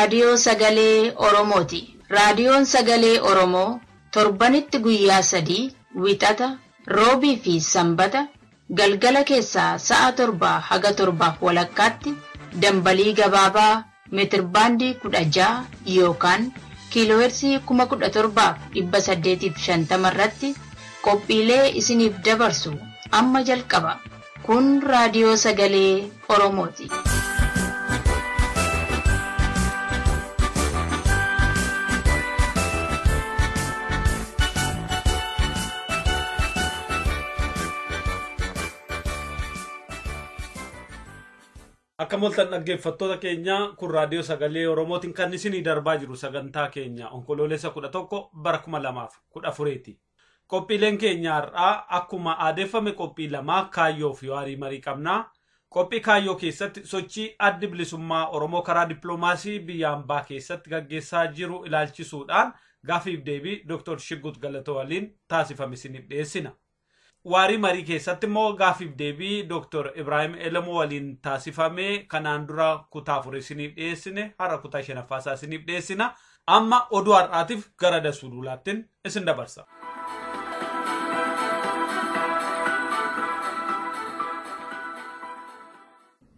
raadiyoo sagalee Oromooti. Raadiyoon sagalee Oromoo torbanitti guyyaa 3 wixata, roobii fi sanbata galgala keessaa sa'a 7 haga 7:30 dambalii gabaabaa meetirbaandii 16 yookaan kiiloohertzii 17,850 irratti qophiilee isiniif dabarsu amma jalqaba. Kun raadiyoo sagalee Oromooti. Akka moltan dhaggeeffattoota keenya kun raadiyoo sagalee Oromootiin kan isinii darbaa jiru sagantaa keenya onkoloolessa 11 bara 2014ti. Qophiileen keenya har'aa akkuma aadeeffame qophii lamaa kaayyoo fi waarii marii qabnaa. Qophii kaayyoo keessatti sochii addi bilisummaa Oromoo karaa dippiloomaasii biyya ambaa keessatti gaggeessaa jiru ilaalchisuudhaan gaafiif deebii Dr. Shiggut Galatoo waliin taasifame isiniif dhiyeessina. Waarii marii keessatti immoo gaafiif deebii Dr. Ibrahim Elamoo waliin taasifame kanaan dura kutaa 4 isiniif dhiyeessine har'a kutaa 5ffaasaa isiniif dhiyeessina. Amma oduu har'aatiif gara dasuu duulaattiin isin dabarsa.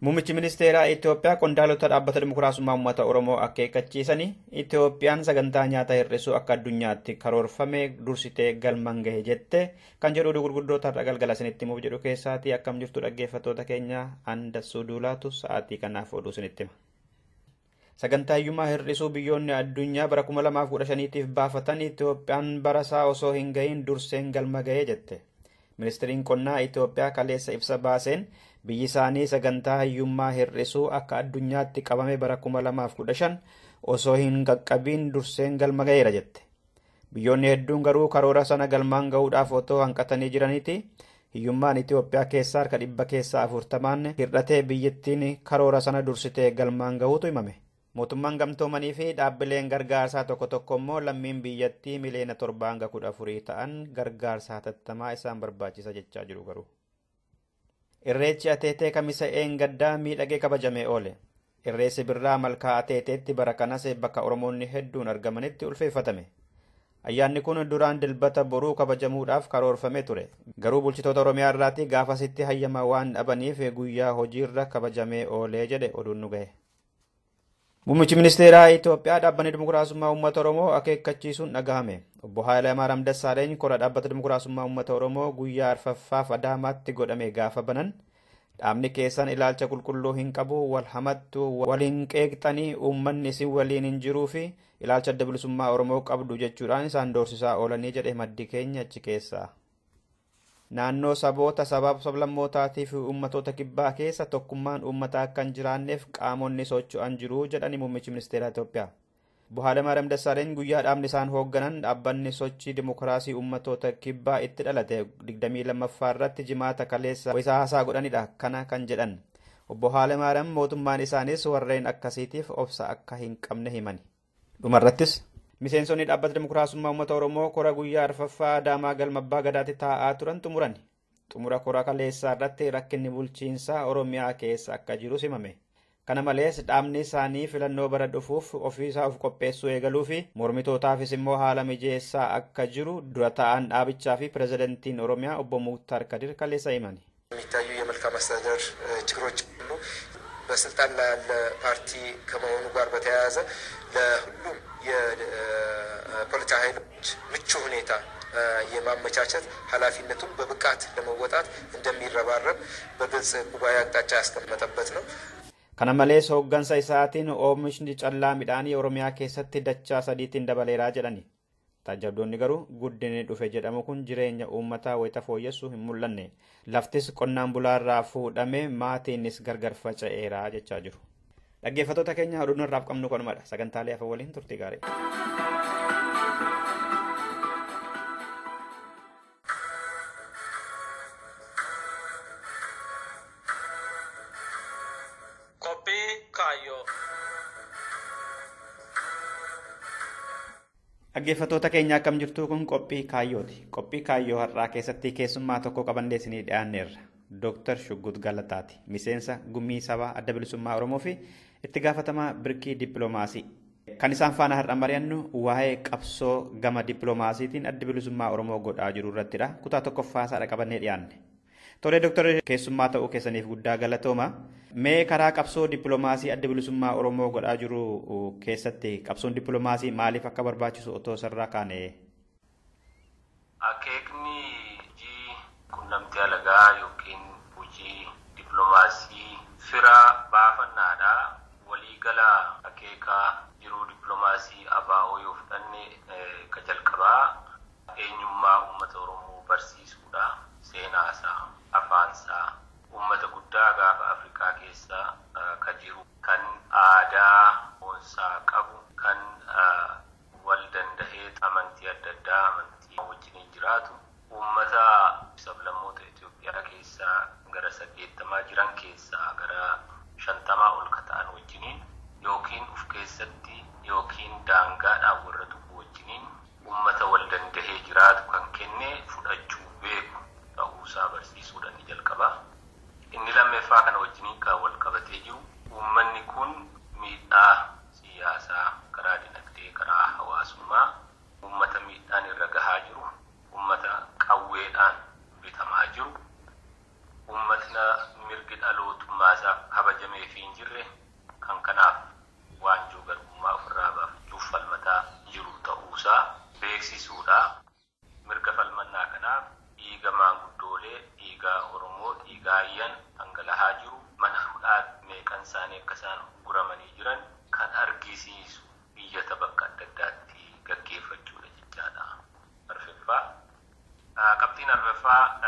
Muummichi ministeeraa Itoophiyaa qondaalota dhaabbata dimokiraasummaa uummata Oromoo akeekkachiisanii Itoophiyaan sagantaa nyaata hir'isuu akka addunyaatti karoorfame dursitee galmaan gahe jette kan jedhu gurguddoota har'a galgala isinitti himuuf jedhu keessaatii akkam jirtu dhaggeeffattoota keenya Dasuu Duulaatu sa'aatii kanaaf oduu isinitti hima. Sagantaa hiyyummaa hir'isuu biyyoonni addunyaa bara 2015tiif baafatan Itoophiyaan barasaa osoo hin gahin durseen galma gahee jette. Ministeeriin qonnaa Itoophiyaa kaleessa ibsa baaseen biyyi isaanii sagantaa hiyyummaa hir'isuu akka addunyaatti qabame bara 2015 osoo hin qaqqabiin durseen galma gaheera jette. Biyyoonni hedduun garuu karoora sana galmaan gahuudhaaf otoo hanqatanii jiraniiti. Hiyyummaan Itoophiyaa keessaa harka 100 keessaa 40 hir'atee biyyattiin karoora sana dursitee galmaan gahuutu himame. Mootummaan gamtoomanii fi dhaabbileen gargaarsaa tokko tokko immoo lammiin biyyattii miliyoona 7-14 ta'an gargaarsa hatattamaa isaan barbaachisa jechaa jiru garuu. Irreechi Ateetee kamisa eengaddaa miidhagee kabajamee oole. Irreessi birraa malkaa Ateeteetti bara kanas bakka Oromoonni hedduun argamanitti ulfeeffatame. Ayyaanni kun duraan dilbata boruu kabajamuudhaaf karoorfamee ture. Garuu bulchitoota Oromiyaa irraatti gaafasitti hayyama waan dhabaniif guyyaa hojiirra kabajamee oolee jedhe oduun nu gahe. Muummichi ministeeraa Itoophiyaa dhaabbanni dimokiraasummaa uummata Oromoo akeekkachiisuun dhagahame. Obbo Hayilamaariyaam Dassaaleny kora dhaabbata dimokiraasummaa uummata Oromoo guyyaa arfaffaaf Adaamaatti godhame gaafa banan dhaabni keessan ilaalcha qulqulluu hin qabu wal hamattu waliin qeeqxanii uummanni isin waliin hin jiruu fi ilaalcha adda bilisummaa Oromoo qabdu jechuudhaan isaan doorsisaa oolanii jedhe maddi keenya achi keessaa. Naannoo saboota sabaaf sablammootaatiif uummatoota kibbaa keessa tokkummaan uummataa akka hin jiraanneef qaamonni socho'an jiru jedhani muummichi ministeeraa Itoophiyaa. Obbo Hayilamaariyaam Dassaaleny guyyaa dhaabni isaan hoogganan dhaabbanni sochii dimokiraasii uummatoota kibbaa itti dhalate 22ffaa irratti jimaata kaleessa isaa haasaa godhanidha kana kan jedhan. Obbo Hayilamaariyaam mootummaan isaanis warreen akkasiitiif obsa akka hin qabne himani. Dhumarrattis miseensonni dhaabbata dimokiraasummaa uummata Oromoo kora guyyaa arfaffaa Adaamaa galma Abbaa Gadaatti taa'aa turan xumuran. Xumura kora kaleessaa irratti rakkinni bulchiinsaa Oromiyaa keessa akka jiru himame. Kana malees dhaabni isaanii filannoo bara dhufuuf ofiisaa of qopheessuu eegaluu fi mormitootaafis immoo haala mijeessaa akka jiru dura ta'an dhaabichaa fi pirezidantiin Oromiyaa obbo Muktaar Kadir kaleessa himani. የሚታዩ የመልካም አስተዳደር ችግሮች ሁሉ በስልጣን ላይ ያለ ፓርቲ ከመሆኑ ጋር በተያያዘ ለሁሉም የፖለቲካ ኃይሎች ምቹ ሁኔታ የማመቻቸት ኃላፊነቱን በብቃት ለመወጣት እንደሚረባረብ በግልጽ ጉባኤ አቅጣጫ ያስቀመጠበት ነው። Kana malees hooggansa isaatiin oomishni callaa midhaanii Oromiyaa keessatti dachaa 3tiin dabaleeraa jedhani. Tajaajiltoonni garuu guddinni dhufe jedhamu kun jireenya uummataa wayita fooyyessuu hin mul'anne. Laftis qonnaan bulaarraa fuudhame maatiinis gargar faca'eeraa jechaa jiru. Dhaggeeffattoota keenya oduun irraaf qabnu kanumadha. Sagantaalee hafa waliin turtii gaarii. Dhaggeeffattoota keenya akkam jirtu kun qophii kaayyooti. Qophii kaayyoo har'aa keessatti keessummaa tokko qabannee isinii dhiyaanneerra. Dr. Shiggut Galataati. Miseensa Gumii Sabaa Adda Bilisummaa Oromoo fi itti gaafatamaa birkii dippiloomaasii. Kan isaan faana har'a mari'annu waa'ee qabsoo gama dippiloomaasiitiin adda bilisummaa Oromoo godhaa jiru irrattidha. Kutaa tokkoffaa isaadha qabannee dhiyaanne. Tole Dooktar keessummaa ta'uu keessaniif guddaa galatooma. Mee karaa qabsoo dippiloomaasii adda bilisummaa Oromoo godhaa jiru keessatti qabsoon dippiloomaasii maaliif akka barbaachisu otoo sarraa kaane? Akeekni hojii quunnamtii alagaa yookiin hojii dippiloomaasii fira baafannaadha. Waliigala akeekaa jiruu dippiloomaasii ABO yoo fudhanne ka jalqabaa eenyummaa uummata Oromoo barsiisuudha. Seenaasaa, afaansaa, uummata guddaa gaafa Afrikaa keessa ka jiru kan aadaa boonsaa qabu kan wal dandahee amantii adda addaa amantii wajjin jiraatu uummata sablammoota Itoophiyaa keessaa gara 80 jiran keessaa gara 50 ol ka ta'an wajjiniin yookiin uf keessatti yookiin daangaadhaan warra tokko wajjiniin uummata wal dandahee jiraatu kan kenne fudhachuu beeku ta'uusaa barsiisuudhaan ni jalqaba. Inni lammeeffaa kana wajjiniin kan wal qabatee jiru uummanni kun miidhaa siyaasaa karaa dinagdee karaa hawaasummaa uummata miidhaan irra gahaa jiru uummata qawweedhaan bitamaa jiru uummatna mirgi dhalootummaasaa kabajamee fi hin jirre kan kanaaf waanjoo garbummaa ofirraa baafachuuf falmataa jiru ta'uusaa beeksisuudha. Mirga falmannaa kanaaf dhiiga maanguddoolee, dhiiga Oromoo, dhiiga ayyan dhangalahaa jiru mana hidhaa meeqan isaanii akka isaan guramanii jiran kan argisiisu biyyata bakka adda addaatti gaggeeffachuudha jechaadha. Qabxiin arfaffaa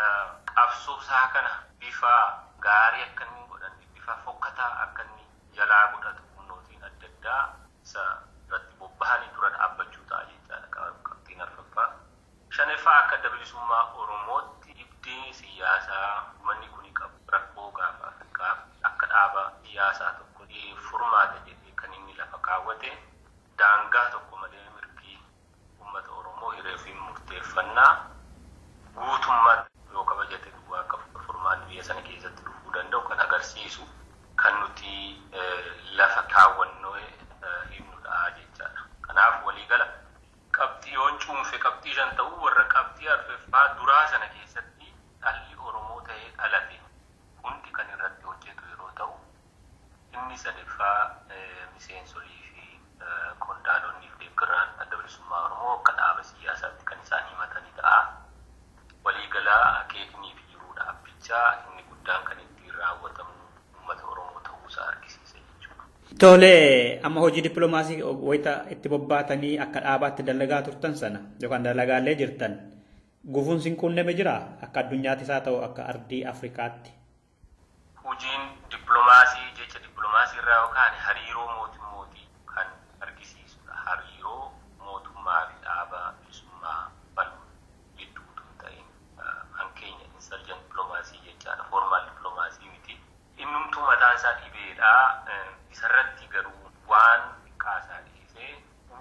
qabsoosaa kana bifa gaarii akka inni godhanne bifa fokkataa akka inni jalaa godhatu humnootiin adda addaa isa irratti bobbahanii dura dhaabbachuu ta'a jechaadha. Qabxiin arfaffaa. Shanaffaa akka adda bilisummaa Oromootti dhibdee siyaasaa manni kuni qabu rakkoo gaafa Afrikaa akka dhaaba siyaasaa tokko furmaata jedhee kan inni lafa kaawwate daangaa tokko malee mirgi uummata Oromoo hiree fi murteeffannaa guutummaatti yoo kabajate duwwaa akka furmaanni biyya sana keessatti dhufuu danda'u kan agarsiisu kan nuti lafa kaawwannoo himnudha jechaadha. Kanaaf waliigala qabxiiwwan cuunfe qabxii 5 ta'uu warra qabxii arfaffaa duraa sana keessatti dhalli Oromoo ta'ee dhalate hundi kan irratti hojjetu yeroo ta'u inni sadaffaa miseensolii fi qondaalonni fi deeggaraan adda bilisummaa Oromoo akka dhaaba siyaasaatti kan isaan himatanii ta'a. Waliigalaa akeeknii fi jiruu dhaabbichaa inni guddaan kan ittiin raawwatamu uummata Oromoo ta'uusaa argisiisa jechuudha. Tole amma hojii dippiloomaasii wayita itti bobbaatanii akka dhaabaatti dalagaa turtan sana yookaan dalagaalee jirtan gufuun sin quunname jira akka addunyaattis haa ta'u akka ardii Afrikaatti. Hojiin dippiloomaasii jecha dippiloomaasii irraa yookaan hariiroo mootummootii kan argisiisudha. Hariiroo mootummaa fi dhaaba bilisummaa bal'u gidduutu ta'in hankeenya insaljan dippiloomaasii jechaadha. Formaal dippiloomaasii miti. Innumtuu mataan isaa dhibeedhaa. Isarratti garuu waan xiqqaasaa dhiisee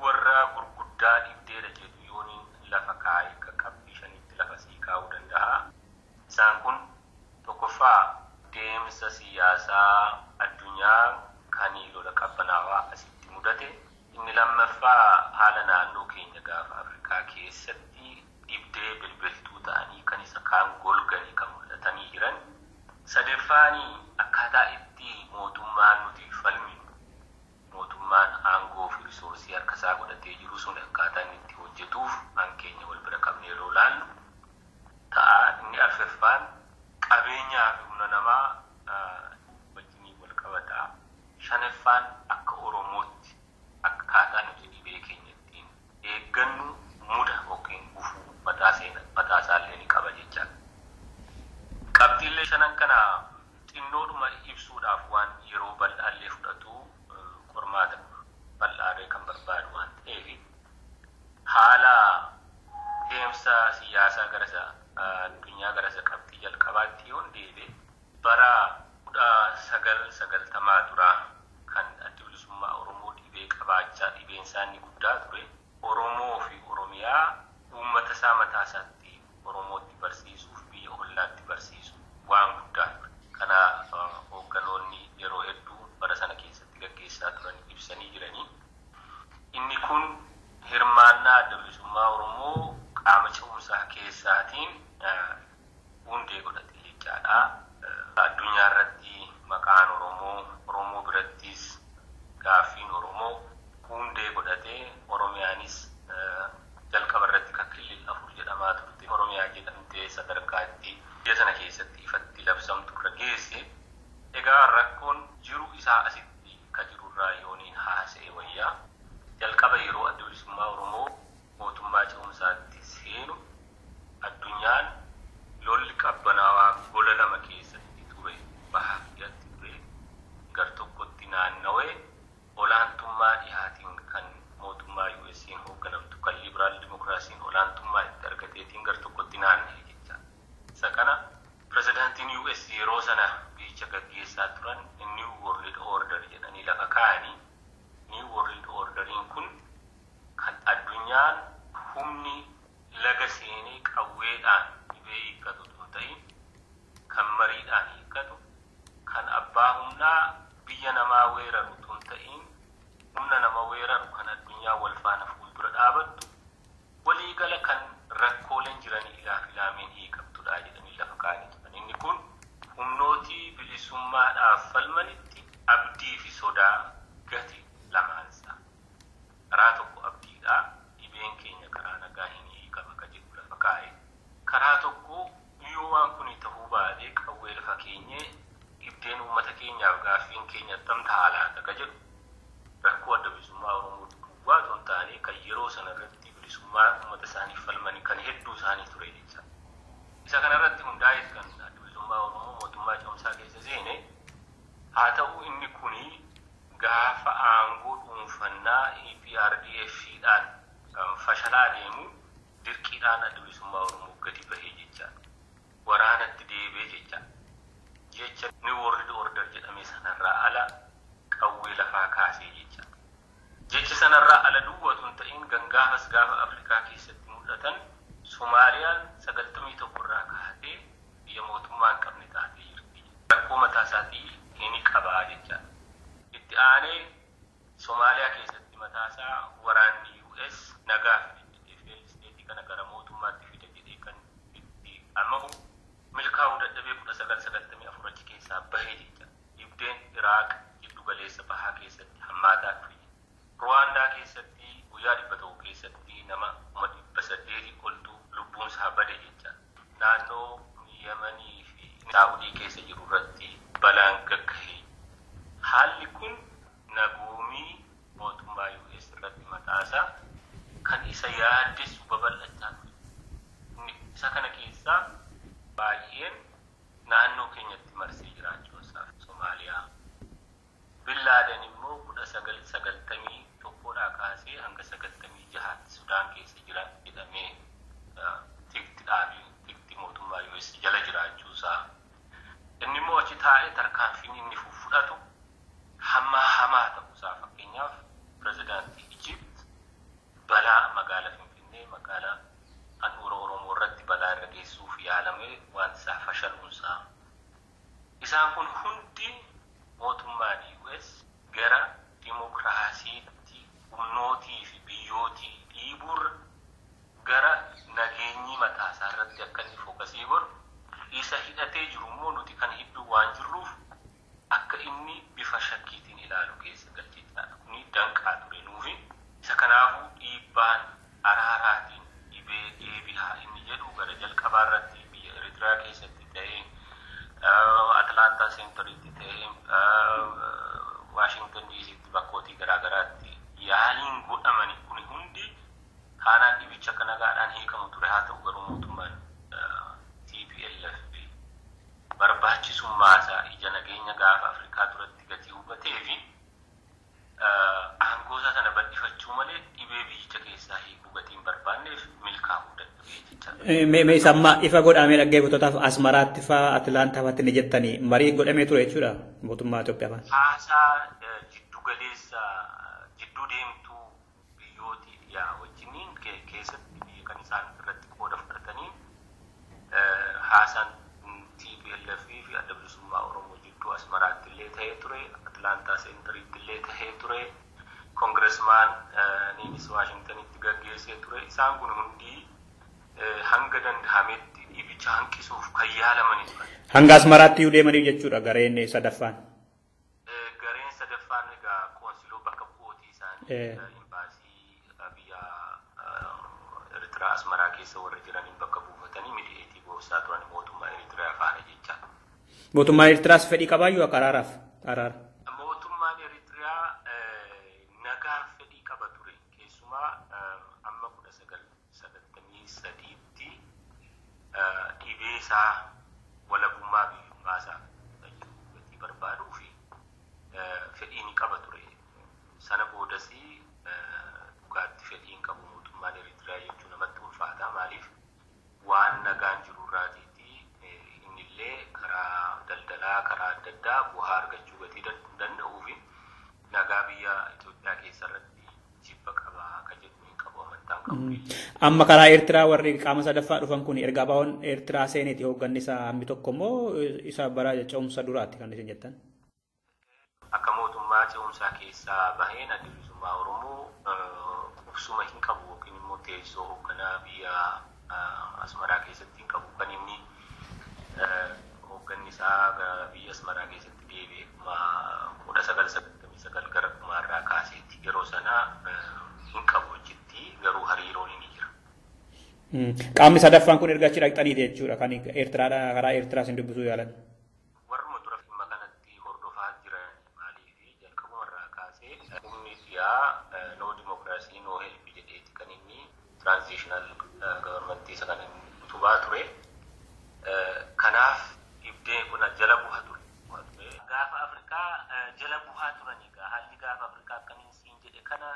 warra gurguddaa dhibdeedha jedhu yooniin lafa kaa'ee akka qabxii 5tti lafa sii kaa'uu danda'a. Isaan kun tokkoffaa deemsa siyaasaa addunyaa kan lola qabbanaawaa asitti mudate. Inni lammaffaa haala naannoo keenya gaafa Afrikaa keessatti dhibdee bilbiltuu ta'anii kan isa kaan golganii kan mul'atanii jiran. Sadeffaanii akkaataa itti mootummaan nuti falminu mootummaan aangoo fi risoorsii harkasaa godhatee jiru sun akkaataa inni itti hojjetuuf hankeenya wal bira qabnee yeroo laallu ta'a. Inni arfaffaan qabeenyaa fi humna namaa wajjinii wal qabataa. Shanaffaan akka Oromootti akkaataa nuti dhibee keenya ittiin eeggannu muda yookiin gufuu mataa isaallee ni qaba jechaadha. Qabxiilee 5 kana xinnoodhuma ibsuudhaaf waan yeroo bal'aallee fudhatu qormaata bal'aaree kan barbaadu waan ta'eef haala deemsa siyaasaa gara addunyaa gara qabxii jalqabaatti yoo deebi'e bara 1990 duraa kan adda bilisummaa Oromoo dhibee qabaachaa dhibeen isaanii guddaa ture. Oromoo fi Oromiyaa uummata isaa mataa isaatti Oromootti barsiisuuf biyya ollaatti barsiisu waan guddaa ture. Kana hoogganoonni yeroo hedduu bara sana keessatti gaggeessan kun hirmaannaa adda bilisummaa Oromoo qaama ce'umsaa keessaatiin hundee godhate jechaadha. Addunyaa irratti maqaan Oromoo birattis gaaffiin Oromoo hundee godhatee Oromiyaanis jalqaba irratti kan kilil 4 jedhamaa turte Oromiyaa jedhamtee sadarkaatti biyya sana keessatti ifatti labsamtu irra geesse. Egaa rakkoon jiru isaa asitti ka jirurraa yooniin haasa'e wayyaa jalqaba yeroo adda bilisummaa Oromoo mootummaa ce'umsaatti seenu addunyaan lolli qabbanaawaa gola lama keessatti ture bahaa fidatti ture gar tokkotti naannawee olaantummaa dhihaatiin kan mootummaa USA'n hoogganamtu kan liberaal dimokiraasiin olaantummaa itti argateetiin gar tokkotti naanna'e jecha. Isa kana pirezidaantiin US yeroo sana biyyicha gaggeessaa turan New World Order jedhanii lafa kaa'anii New World Orderiin kun kan addunyaan humni laga seenee qawweedhaan dhibee hiikkatu tun ta'in kan mariidhaan hiikkatu kan abbaa humnaa biyya namaa weeraru tun ta'in humna nama weeraru kan addunyaa wal faana fuuldura dhaabattu waliigala kan rakkooleen jiranii ilaameen hiikamtudha jedhanii lafa kaa'anii turan. Inni kun humnootii bilisummaadhaaf falmanitti abdii fi sodaa gati lamaansaa. Karaa tokko abdiidhaa dhibeen keenya karaa nagaa hin hiikama ka jedhu lafa kaa'e. Karaa tokko yoo waan kun ta'uu baatee qawwee lafa keenyee dhibdeen uummata keenyaaf gaaffiin keenya tamta haalaata ka jedhu rakkoo adda bilisummaa Oromoo duwwaa osoo hin taane kan yeroo sana irratti bilisummaa uummata isaaniif falmanii kan hedduu isaanii ture jecha. Isa kanarratti hundaa'ees kan adda bilisummaa Oromoo mootummaa ce'umsaa keessa seene haa ta'u inni kuni gaafa aangoo dhuunfannaa EPRDF-dhaan fashalaa deemu dirqiidhaan adda bilisummaa Oromoo gadi bahee jecha. Waraanatti deebee jecha. Jecha New World Order jedhame sanarraa ala qawwee lafaa kaasee jecha. Jecha sanarraa ala duwwatu hin ta'in gaafas gaafa Afrikaa keessatti mul'atan Soomaaliyaan 91 irraa kaatee biyya mootummaa hin qabne taatee jirti. Rakkoo mataa isaatii inni qabaa jecha. Itti aanee Soomaaliyaa keessatti mataasaa waraanni US nagaa fidee isteetii kana gara mootummaatti fide jedhee kan itti amahu milkaa'uu dadhabee 1994 achi keessaa bahee jecha. Dhibdeen Iraaq giddu galeessa bahaa keessatti hammaataa ture. Ruwaandaa keessatti guyyaa 100 keessatti nama 800 oltu lubbuun isaa bade jecha. Naannoo Yemanii fi Saawudii keessa jiru irratti balaan gaggahee. Haalli kun nagoomii mootummaa US irratti mataasaa kan isa yaaddessu babal'achaa ture. Isa kana keessaa baay'een naannoo keenyatti marsee jiraachuu isaa Soomaaliyaa. Bin Laaden immoo 1991 kaasee hanga 96tti Sudaan keessa jira jedhamee tikti mootummaa US jala jiraachuu isaa. Inni immoo achi taa'ee tarkaanfiin inni fudhatu hamaa ta'uusaa fakkeenyaaf pirezidaantii Egypt balaa magaalaa Finfinnee magaalaa handhuura Oromoo irratti balaa irra geessuuf yaalamee waan isaa fashaluunsaa. Isaan kun hundi mootummaan US gara dimokiraasiitti humnootii fi biyyootii dhiibuurra gara nageenyi mataasaa irratti akka inni fookasii godhu isa hidhatee jiru immoo nuti kan hedduu waan jirruuf akka inni bifa shakkiitiin ilaalu keessa galcheedha. Kuni danqaa ture nuufi isa kanaafuu dhiibbaan araaraatiin dhibee deebi'aa inni jedhu gara jalqabaa irratti biyya Eritiriyaa keessatti ta'ee Atlaantaa seentariitti ta'ee Waashingtan DC'tti bakkootii garaagaraatti yaaliin godhamani kun hundi kaanaan dhibicha akka nagaadhaan hiikamu ture haa ta'u garuu mootummaan TPLF barbaachisummaa isaa ija nageenya gaafa Afrikaa duratti gatii hubatee fi aangoosaa sana bal'ifachuu malee dhibee biyyicha keessaa hiikuu gatiin barbaanneef milkaa'uu dadhabee jecha. Mee sammaa ifa godhamee dhaggeeffatootaaf Asmaraatti fa'aa Atlaantaa fa'aatti ni jettanii marii godhamee ture jechuudha mootummaa Itoophiyaa fa'aa. Haasaa jiddu galeessa jidduu deemtuu biyyootii dhiyaa wajjiniin keessatti biyya kan isaan irratti qooda fudhatanii haasaan TPLF fi adda bilisummaa Oromoo jidduu Asmaraatti illee ta'ee ture Atlaantaa seentariitti illee ta'ee ture. Kongiresmaan innis Waashingtanitti gaggeessee ture. Isaan kun hundi hanga danda'ametti dhiibicha hanqisuuf kan yaalamanidha. Hanga Asmaraatti iyyuu deemaniif jechuudha gareen sadaffaan. Gareen sadaffaan egaa koonsiloo bakka bu'ootii isaanii imbaasii biyya Eritraa Asmaraa keessa warra jiraniin bakka buufatanii miidiyeetii boobsaa turan mootummaa Eritraa faana jecha. Mootummaan Eritiraas fedhii qabaayyuu akka araara. Mootummaan Eritraa nagaa fedhii qaba ture. Keessumaa amma 1993tti dhibee isaa walabummaa biyyummaa isaa itti barbaaduu fi fedhii ni qaba ture. Sana boodas dhugaatti fedhii hin qabu mootummaan Eritraa jechuun namatti ulfaata. Maaliif waan nagaan jiru irraatiitti innillee karaa daldalaa karaa adda addaa bu'aa argachuu gatii danda'uu fi nagaa biyya Itoophiyaa keessatti jibba qabaa akka jedhu hin qabu amantaan qabu. Amma karaa Eertiraa warri qaama sadaffaa dhufan kun erga bahuun Eertiraa seeneeti hoogganni isaa hammi tokko immoo isa bara ce'umsa duraatti kan isin jettan. Akka mootummaa ce'umsaa keessaa baheen adda bilisummaa Oromoo qubsuma hin qabu yookiin immoo teessoo hoogganaa biyya Asmaraa keessatti hin qabu. Kan inni hoogganni isaa biyya Asmaraa keessatti deebi'e 1999 gara dhumaarraa kaaseetti yeroo sana hin qabu hojjetti garuu hariiroon ni jira. Qaamni sadaffaan kun erga achi dhaqxanii jechuudha kan Eertiraadhaa karaa Eertiraas hin dubbisuu yaalan. Warruma dura dhimma kanatti hordofaa jiran maaliif jalqabumarraa kaasee humni dhiyaa no dimokiraasii no help jedheeti kan inni transitional government isa kan utubaa ture. Kanaaf dhibdeen kun jala bu'aa ture. Gaafa Afrikaa jala bu'aa turan egaa haalli gaafa Afrikaa akkamiin siin jedhe kana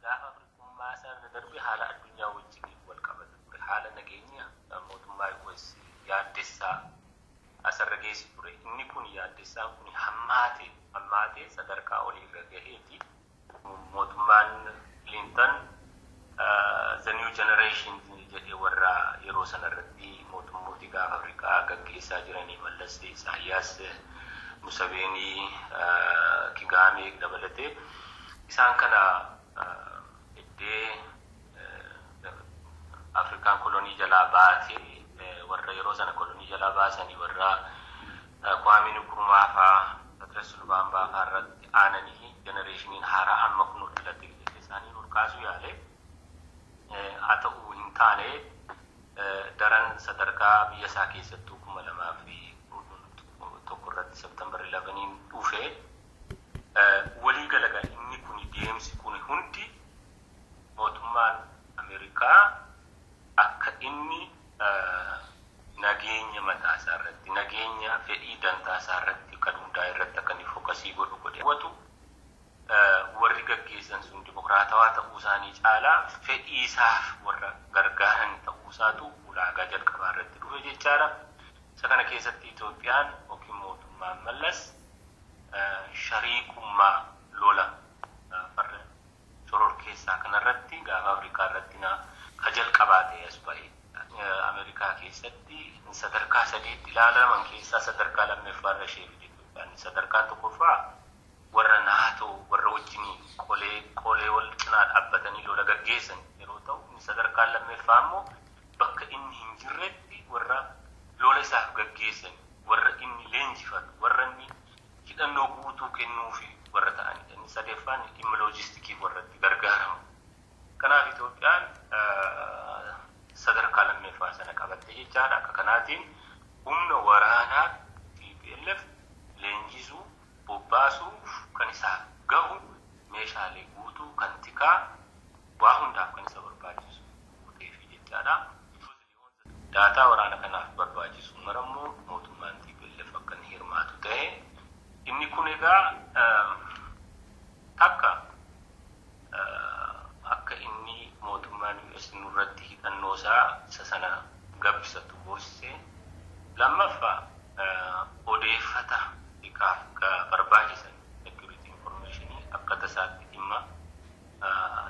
gaafa Afrikummaa sana darbe haala addunyaa wajjin wal qabata ture. Haala nageenya mootummaa US yaaddessaa asirra geessi ture. Inni kun yaaddessaan kun hammaatee sadarkaa olii irra gaheeti. Mootummaan Clinton the new generation jedhee warra yeroo sanarratti mootummooti gaafa Afrikaa gaggeessaa jiranii Mallas Isaayyaas Museveenii Kagame dabalatee isaan kana iddee Afrikaan kolonii jalaa baatee warra yeroo sana kolonii jalaa baasanii warra Kwame Nkrumah fa'aa Patrice Lumumba fa'aa irratti aananii genereeshiniin haaraa amma kun filate isaanii ol kaasuu yaale haa ta'uu hin taane daran sadarkaa biyya isaa keessattuu 2001 irratti September 11 dhufee walii galagaa inni kun deemsi kun hundi mootummaan Ameerikaa akka inni nageenya mataa isaa irratti nageenya fedhii dantaa isaa irratti kan hundaa irratti akka inni fookasii godhu godhe watu warri gaggeessan sun dimokiraatawaa ta'uu isaanii caalaa fedhii isaaf warra gargaaran ta'uu isaatu ulaagaa jalqabaa irratti dhufe jechaadha. Isa kana keessatti Itoophiyaan yookiin mootummaan Mallas shariikummaa lola farra shororkeessaa kanarratti gaafa Afrikaa irratti ka jalqabaa ta'e as ba'e. Ameerikaa keessatti sadarkaa sadiitti ilaalaman keessaa sadarkaa lammeeffaa irra ishee fide Itoophiyaan. Sadarkaa tokkoffaa warra naatoo warra wajjiniin qolee wal cinaa dhaabbatanii lola gaggeessan yeroo ta'u inni sadarkaan lammeeffaa immoo bakka inni hin jirretti warra lola isaaf gaggeessan warra inni leenjifatu warra inni hidhannoo guutuu kennuufi warra ta'anidha. Inni sadeeffaan dhimma loojistikii warra itti gargaaramu. Kanaaf Itoophiyaan sadarkaa lammeeffaa sana qabatte jechaadha. Akka kanaatiin humna waraanaa TPLF leenjisuu bobbaasuuf kan isaaf gahu meeshaalee guutuu kan tikaa waa hundaaf kan isa barbaachisu guuteefi jechaadha. Daataa waraana kanaaf barbaachisu marammoo mootummaan TPLF akka inni hirmaatu ta'e inni kun egaa akka inni mootummaan US nurratti hidhannoo isaa isa sana gabbisatu boosisee lammaffaa odeeffata xiqqaaf barbaachisan security information akka tasaatti dhimma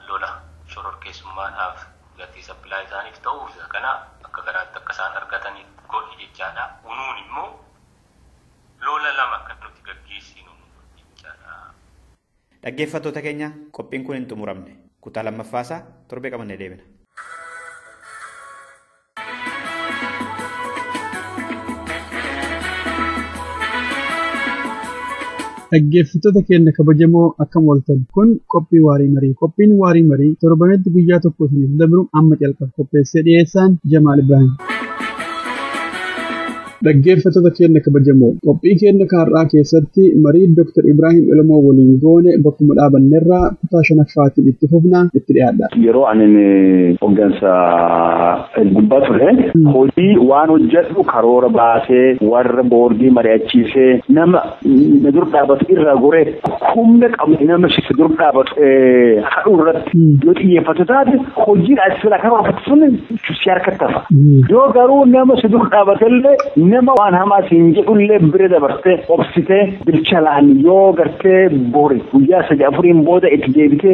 lola shororkeessummaadhaaf gatii supply isaaniif ta'uuf kana akka garaatti akka isaan argataniif godhi jechaadha. Unuun immoo lola lama akka nuti gaggeessinu jechaadha. Dhaggeeffattoota keenya qophiin kun hin xumuramne. kutaa lammaffaasaa torbee qabannee deebina. Dhaggeeffattoota keenya kabajamoo akkam ooltan kun qophii waarii marii. Qophiin waarii marii torbanetti guyyaa tokko isiniif dabru amma calqaba qopheessee dhiyeessaan Jamaal Ibrahim. Dhaggeeffattoota keenya kabajamoo qophii keenya kaarraa keessatti marii Dr. Ibrahim Ilmoo waliin goone bakkuma dhaabanneerraa kutaa shanaffaatiin itti fufnaa itti dhiyaadha. Yeroo ani hoggansa gubbaa ture hojii waan hojjedhu karoora baasee warra boordii mari'achiisee nama dur dhaabatu irraa goree humna qabu nama si dur dhaabatu haadhu irratti yoo xiyyeeffatu taate hojiin asirraa kan raafatu sun si harkatti hafa. Yoo garuu nama si dur dhaabatellee nama waan hamaa siin jedhullee bira dabartee obsitee bilchalaan yoo gartee boore guyyaa sadii afuriin booda itti deebitee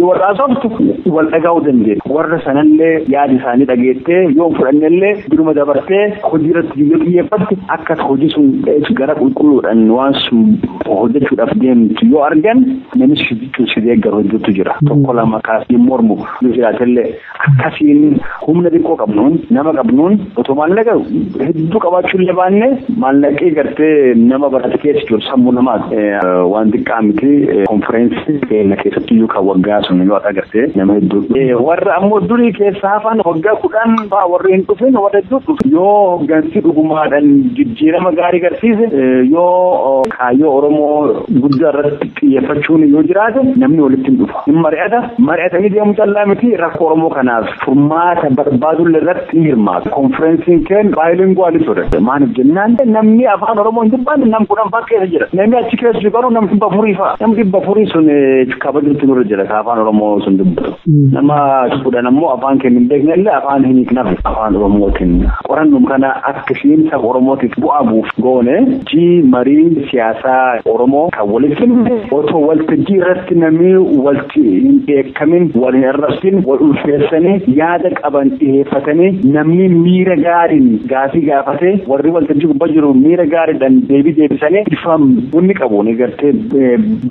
yoo raasoftu wal dhagaa'uu dandeenya. Warra sanallee yaada isaanii dhageettee yoo fudhannellee biruma dabartee hojii irratti yoo xiyyeeffatte akka hojii sun gara qulqulluudhaan waan sun hojjechuudhaaf deemtu yoo argan namni si deeggaru hojjetu jira. Tokko lama kaasii mormu yoo jiraatellee akkasiin humna xiqqoo qabnuun nama qabnuun otoo maallaqa hedduu qabaachuu illee baannee maallaqii gartee nama barate keessa jiru sammuu namaa waan xiqqaa miti konfereensii keenya keessatti iyyuu kan waggaa sun yoo agartee nama hedduu warra ammoo durii keessa hafan waggaa 10 fa'aa warri hin dhufin warra hedduu dhufu yoo hoggansi dhugumaadhaan jijjiirama gaarii agarsiise yoo kaayyoo Oromoo guddaa irratti xiyyeeffachuun yoo jiraate namni walitti hin dhufu. Hin mari'atanii deemuu callaa miti rakkoo Oromoo kanaaf furmaata barbaaduu irratti ni hirmaatu. Konferensiin keenya baayilinguwaalii ture. Maaliif jennaan namni afaan Oromoo hin dubbanne nam kudhan fa'aa keessa jira. Namni achi keessa jiru garuu nam 400 fa'aa. Nam 400 sun kabajuutti nurra jira afaan Oromoo sun dubbatu. Nama kudhan ammoo afaan keenya hin beekne illee afaan hin hiiknaaf afaan Oromootiin. Qorannum kana akkasiin saba Oromootiif bu'aa buuf goone marii siyaasaa Oromoo kan walitti otoo waltajjii irratti namni walti hin beekamin wal hin arrabsin wal ulfeessanii yaada qaban dhiyeeffatanii namni miira gaariin gaafii gaafatee warri waltajjii gubbaa jiru miira gaariidhaan deebisanii ifam bunni qabu ni gartee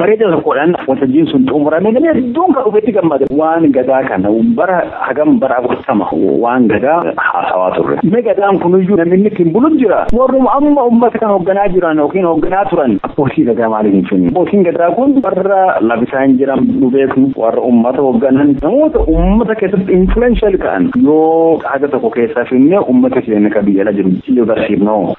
bareeda tokkodhaan waltajjiin sun xumuramee namni hedduun kan dhufeetti gammade waan gadaa kana bara hagam bara 40 waan gadaa haasawaa turre. Mee gadaan kunuyyuu namni ittiin bulutu jira. Warruma amma uummata kan hoogganaa jiran yookiin hoogganaa turan abbootii gadaa maaliif hin finne. Abbootiin gadaa kun warra labisaan jiran beeku warra uummata hoogganan namoota uummata keessatti influential ka'an yoo haga tokko keessaa finne uummata keenya kan biyya jiru yoo barsiifnoo.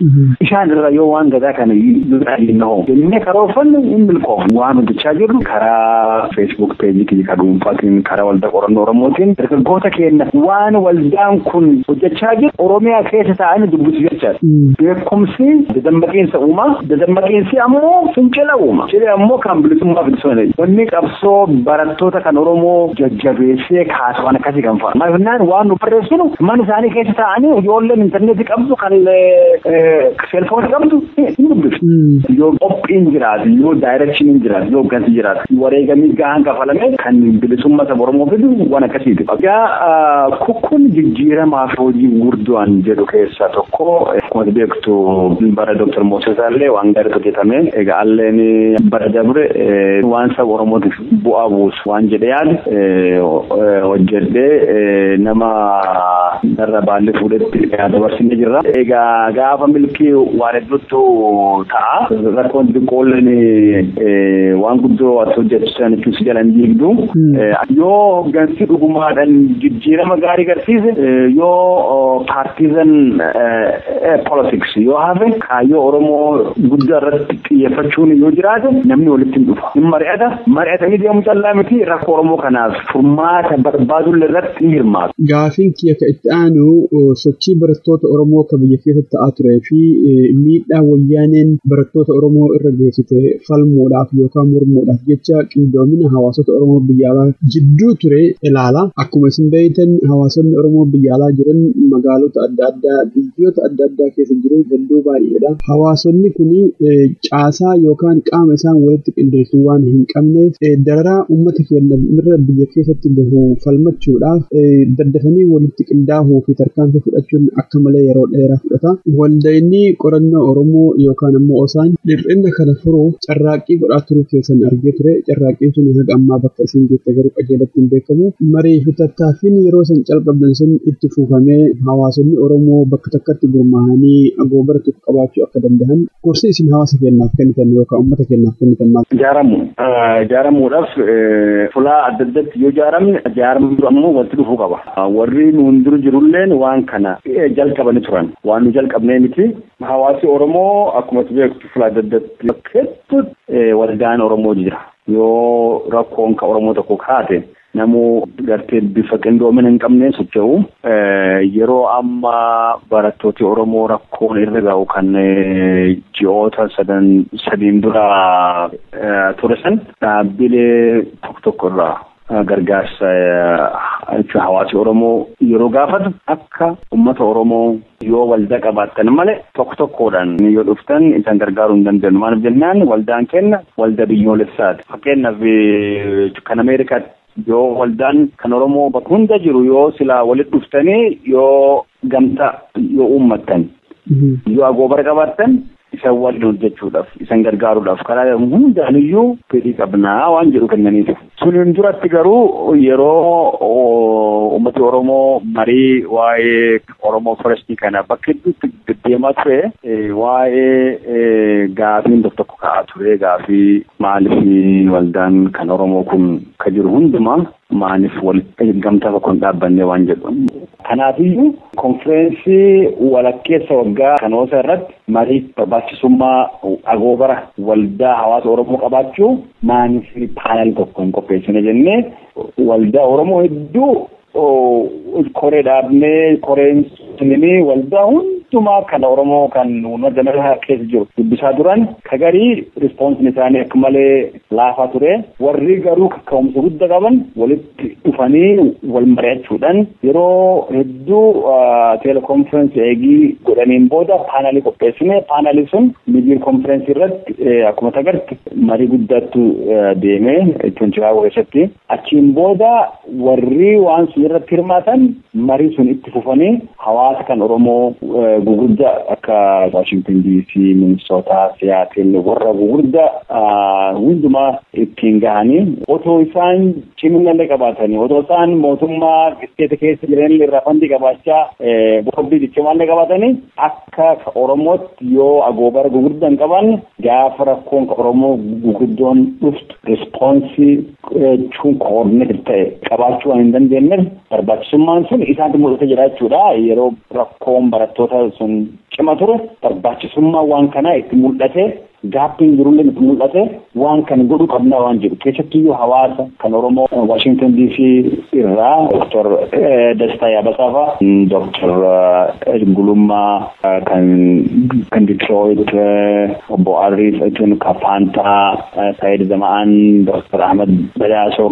Isaan irraa yoo waan gadaa kana yoo dhaabinoo jennee karoorfanne hin milkoof waan hojjechaa jirru karaa Facebook page kan dhuunfaatiin karaa waldaa qorannoo Oromootiin dargaggoota keenya waan waldaan kun hojjechaa jiru Oromiyaa keessa taa'anii dubbisu jechaadha. Beekumsi dadammaqiinsa uumaa dadammaqiinsi ammoo fincila uuma. Fincila ammoo kan bilisummaa fidsone. Wanni qabsoo barattoota kan Oromoo jajjabeessee kaasaan akkasii kan fa'a. Maaliifnaan waan nu barreessinu mana isaanii keessa taa'anii ijoolleen intarneetii qabdu kan seelfoonii qabdu hin dubbisu. Yoo qophiin jiraatu yoo daayireekshiniin jiraatu yoo hoggansi jiraatu wareegamii gahaan kafalame kan bilisummaa saba Oromoo fidu waan akkasiiti. Egaa kun jijjiiramaaf hojii gurdu'an jedhu keessaa tokko akkuma beektu bara Dr. Mooses Allee waan gaarii hojjetame egaa alleen bara dabre waan saba Oromootiif bu'aa buusu waan jedhe yaade hojjedhee nama darra baallee fuudhetti dabarsinee jirra. Egaa gaafa milkii waan hedduutu ta'a. Rakkoon xiqqoolleen waan guddoo as hojjechisan jechuus jalan diigdu. Yoo hoggansi dhugumaadhaan jijjiirama gaarii agarsiise yoo partisan politics yoo hafe kaayyoo Oromoo guddaa irratti xiyyeeffachuun yoo jiraate namni walitti hin dhufu. Hin mari'atanii deemuu callaa miti rakkoo Oromoo kanaaf furmaata barbaaduu irratti ni hirmaatu. Gaafiin kiyya kan itti aanu sochii barattoota Oromoo kan biyya keessatti ta'aa turee fi miidhaa wayyaaneen barattoota Oromoo irra geessite falmuudhaaf yookaan mormuudhaaf jecha qindoomina hawaasota Oromoo biyya alaa jidduu ture ilaala. Akkuma isin beektan hawaasonni Oromoo biyya alaa jiran magaalota adda addaa biyyoota adda addaa keessa jiru hedduu baay'eedha. Hawaasonni kun caasaa yookaan qaama isaan walitti qindeessu waan hin qabneef dararaa uummata keenya irra biyya keessatti gahu falmachuudhaaf daddafanii walitti qindaa'uu ijaaramuu fi tarkaanfii fudhachuun akka malee yeroo dheeraa fudhata. Walda'inni qorannoo Oromoo yookaan immoo osaan dhiphinna kana furuuf carraaqqii godhaa turuu keessan argee ture. Carraaqqiin sun haga ammaa bakka isin geette garuu qajeelatti hin beekamu. Marii fi tattaaffiin yeroo san calqabdan sun itti fufamee hawaasonni Oromoo bakka takkatti gurmaa'anii agoobara tokko qabaachuu akka danda'an gorsi isin hawaasa kennaaf kennitan yookaan uummata kennaaf kennitan maal? Ijaaramuudhaaf fulaa adda addaatti yoo ijaaramnu ammoo wanti dhufuu qaba. Warri nuun dura jirulleen waan kana jalqabanii turan. Waan nu jalqabnee miti. Hawaasi Oromoo akkuma beektu fulaa adda addaatti hedduutti waldaan Oromoo jira. Yoo rakkoon ka Oromoo tokko kaate namuu gartee bifa qindoomina hin qabneen socho'u. Yeroo amma barattooti Oromoo rakkoon irra ga'u kan ji'oota sadiin dura ture san dhaabbilee tokko irraa gargaarsa hawaasi Oromoo yeroo gaafatu akka uummata Oromoo yoo waldaa qabaattan malee tokkodhaan yoo dhuftan isan gargaaruu hin dandeenyu. Maaliif jennaan waldaan kenna waldaa biyyoolessaati. Fakkeenyaaf kan Ameerikaatti yoo waldaan kan Oromoo bakka hunda jiru yoo silaa walitti dhuftanii yoo gamtaa yoo uummattan yoo agoobara qabaattan isan waliin hojjechuudhaaf isan gargaaruudhaaf karaa hundaaniyyuu fedhii qabnaa waan jedhu kennaniif. Suniin duratti garuu yeroo uummati Oromoo marii waa'ee Oromoo Forestii kana bakka hedduutti deemaa ture waa'ee gaafiin tokko ka'aa ture. Gaafii maaliif waldaan kan Oromoo kun ka jiru hundumaa maaliif walitti gamtaa tokko hin dhaabbanne waan jedhu. Kanaafiyyuu konfireensii walakkeessa waggaa kanoosa irratti marii barbaachisummaa agoobara waldaa hawaasa Oromoo qabaachuu maaliif paanel tokko hin qopheessine jennee waldaa Oromoo hedduu koree dhaabnee koreen sunimii waldaa hundumaa kan Oromoo kan uummata nagaa keessa jiru dubbisaa turan kagarii rispoonsiin isaanii akka malee laafaa ture. Warri garuu kaka'umsa guddaa qaban walitti dhufanii wal mari'achuudhaan yeroo hedduu telekonferensii eegii godhaniin booda paanalii qopheessine. Paanalii sun miidiyaa konferensii irratti akkuma agartu marii guddaatu deemee ittiin Chicaagoo keessatti achiin booda warri waan sun irratti hirmaatan marii sun itti fufanii hawaasa kan Oromoo gugurdaa akka Washington DC, Minnesota, Seattle warra gugurdaa hundumaa ittiin gahanii otoo isaan ciminallee qabaatanii otoo isaan mootummaa isteeta keessa jiranillee irraa fandii qabaachaa boordii cichimaallee qabaatanii akka Oromootti yoo agoobara gugurdaan qaban gaafa rakkoon Oromoo gugurdoon dhuftu rispoonsii chuun koordineetir ta'e qabaachuu waan hin dandeenyeef barbaachisummaan sun isaanitti mul'ata jira jechuudha. Yeroo rakkoon barattoota sun cima ture barbaachisummaa waan kanaa itti mul'ate gaaffiin jirullee itti mul'ate waan kan godhu qabnaa waan jedhu keessattiyyuu hawaasa kan Oromoo Washington DC irraa Dr. Dastaa Yabasaafaa, Dr. Gulummaa kan Detroit, Obbo Arif Kafaantaa, Saayid Zama'aan, Dr. Ahmed Badhaasoo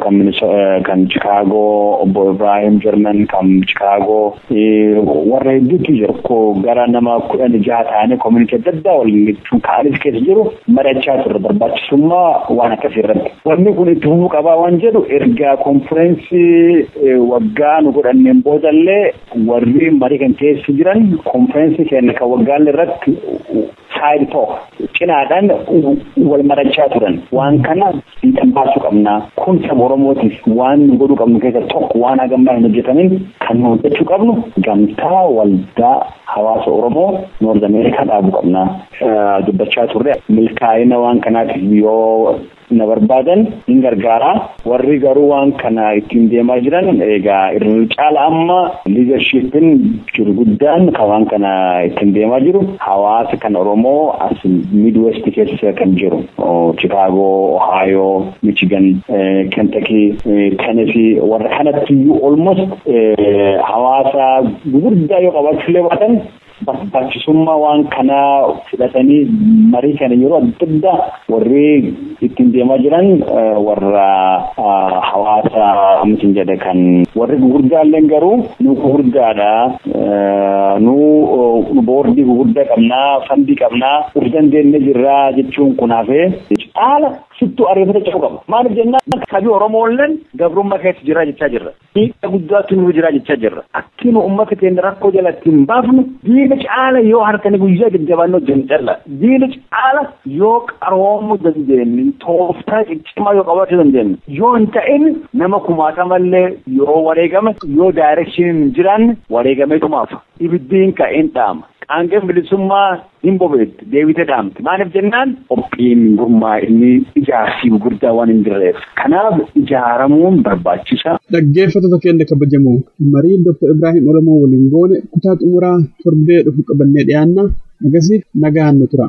kan Chicago, Obbo Ibrahim German kan Chicago warra hedduutu jiru gara nama 16 ta'anii community adda addaa waliin ka'anis keessa jiru mari'achaa turre barbaachisummaa waan akkasii irratti. Wanni kun itti fufuu qabaa waan jedhu ergaa konferensii waggaa nu godhanneen boodallee warri marii kan keessa jiran konferensii keenya kan waggaallee irratti saayid tokko cinaadhaan wal mari'achaa turan. Waan kana fiixan baasuu qabna. Kun saba Oromootiif waan nu godhuu qabnu keessa tokko waan hagammaa hin hojjetamin kan nu hojjechuu qabnu gamtaa waldaa hawaasa Oromoo Noord Ameerikaa dhaabuu qabna. Dubbachaa turre milkaa'ina waan kanaatiif yoo na barbaadan hin gargaara. Warri garuu waan kana ittiin deemaa jiran egaa irra caala amma liidarshiipin jiru guddaan kan waan kana ittiin deemaa jiru hawaasa kan Oromoo as Midwest keessa kan jiru Chicago, Ohio, Michigan, Kentucky, Tennessee warra kanatti almost hawaasa gurguddaa yoo qabaachuu baatan barbaachisummaa waan kanaa fudhatanii marii kana yeroo adda addaa warri ittiin deemaa jiran warra hawaasa amsin jedhe kan warri gurguddaalleen garuu nu gurguddaadha nu boordii gurguddaa qabnaa fandii qabnaa uf dandeenye jirraa jechuun kun hafee caala sittu ariifata ce'uu qaba. Maaliif jennaan kabii Oromoolleen gabrummaa keessa jira jechaa jirra. Miidhaa guddaatu nu jira jechaa jirra. Akkiin uummata keenya rakkoo jalatti hin baafnu diina caala yoo harkanii guyyaa jajjabaannoo jala diina caala yoo qaroomuu dandeenye tooftaa ciccimaa yoo qabaachuu dandeenye yoo hin ta'in nama kumaatamallee yoo wareegame yoo daayireekshiniin hin jiraanne wareegameetumaaf ibiddiin ka'een dhaama. Qaangeen bilisummaa hin bobeetti deebitee dhaamti. Maaliif jennaan qophiin gurmaa inni ijaarsi gurguddaa waan hin jirreef. Kanaaf ijaaramuun barbaachisa. Dhaggeeffattoota keenya kabajamoo marii Dr. Ibrahim Oromoo waliin goone kutaa xumuraa torbee dhufu qabannee dhiyaanna. Agasiif nagaan nu tura.